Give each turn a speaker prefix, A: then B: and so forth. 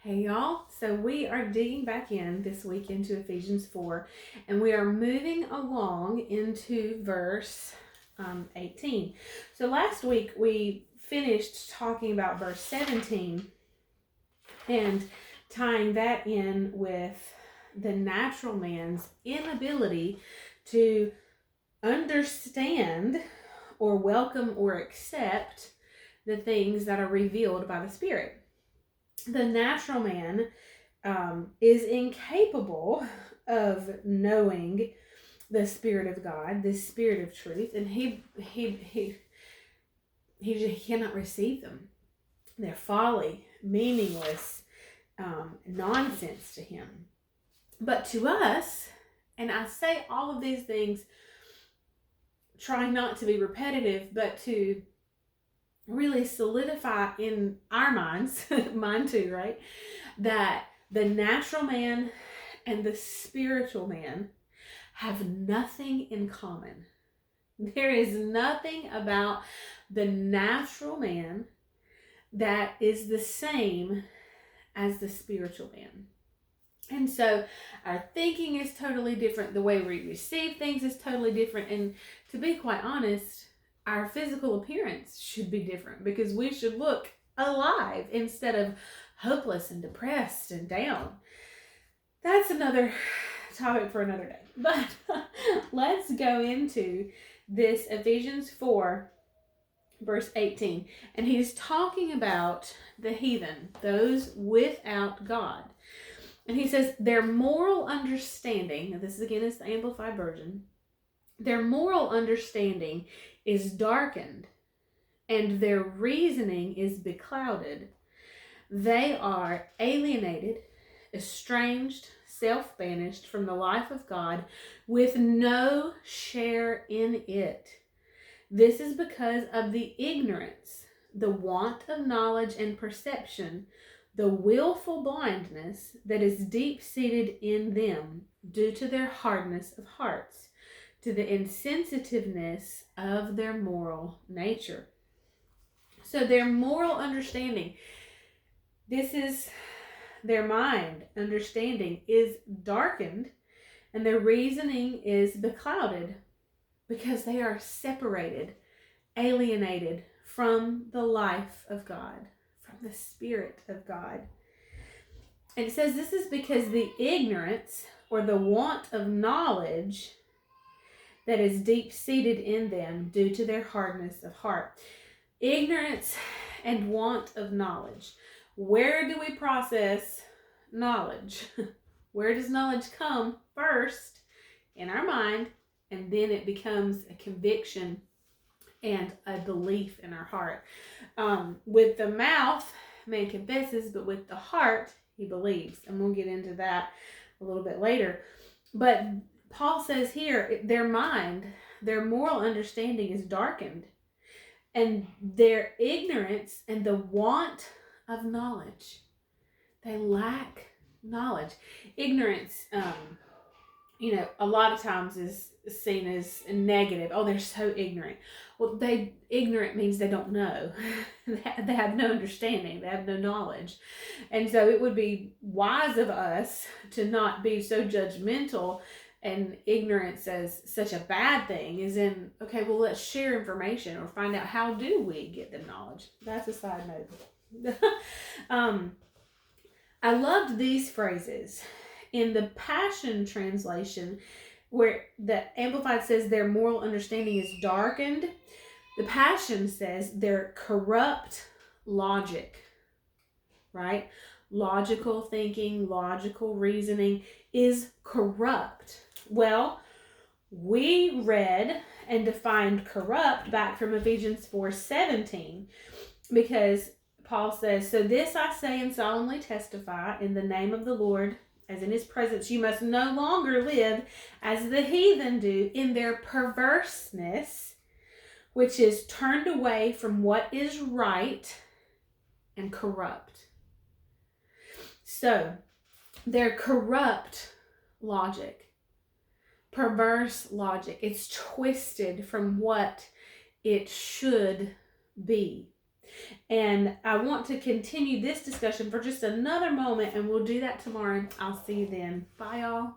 A: Hey y'all, so we are digging back in this week into Ephesians 4, and we are moving along into verse 18. So last week we finished talking about verse 17 and tying that in with the natural man's inability to understand or welcome or accept the things that are revealed by the Spirit. The natural man is incapable of knowing the Spirit of God, the Spirit of truth, and he cannot receive them. They're folly, meaningless, nonsense to him. But to us, and I say all of these things trying not to be repetitive, but to really solidify in our minds, mine too, right? That the natural man and the spiritual man have nothing in common. There is nothing about the natural man that is the same as the spiritual man. And so our thinking is totally different. The way we receive things is totally different. And to be quite honest, our physical appearance should be different because we should look alive instead of hopeless and depressed and down. That's another topic for another day. But let's go into this Ephesians 4, verse 18. And he's talking about the heathen, those without God. And he says, their moral understanding, and this again is the Amplified Version, their moral understanding is darkened and their reasoning is beclouded. They are alienated, estranged, self-banished from the life of God with no share in it. This is because of the ignorance, the want of knowledge and perception, the willful blindness that is deep-seated in them due to their hardness of hearts, to the insensitiveness of their moral nature. So their moral understanding, this is their mind understanding is darkened and their reasoning is beclouded because they are separated, alienated from the life of God, from the Spirit of God. And it says this is because the ignorance or the want of knowledge that is deep-seated in them due to their hardness of heart. Ignorance and want of knowledge. Where do we process knowledge? Where does knowledge come first? In our mind, and then it becomes a conviction and a belief in our heart. With the mouth, man confesses, but with the heart, he believes. And we'll get into that a little bit later. But Paul says here, their mind, their moral understanding is darkened. And their ignorance and the want of knowledge. They lack knowledge. Ignorance, a lot of times is seen as negative. Oh, they're so ignorant. Well, ignorant means they don't know. They have no understanding. They have no knowledge. And so it would be wise of us to not be so judgmental and ignorance as such a bad thing, is in, okay, well, let's share information or find out how do we get the knowledge. That's a side note. I loved these phrases. In the Passion Translation, where the Amplified says their moral understanding is darkened, the Passion says their corrupt logic, right? Logical thinking, logical reasoning is corrupt. Well, we read and defined corrupt back from Ephesians 4:17, because Paul says, so this I say and solemnly testify in the name of the Lord, as in his presence you must no longer live as the heathen do in their perverseness, which is turned away from what is right and corrupt. So, their corrupt logic, perverse logic, it's twisted from what it should be. And I want to continue this discussion for just another moment, and we'll do that tomorrow. I'll see you then. Bye, y'all.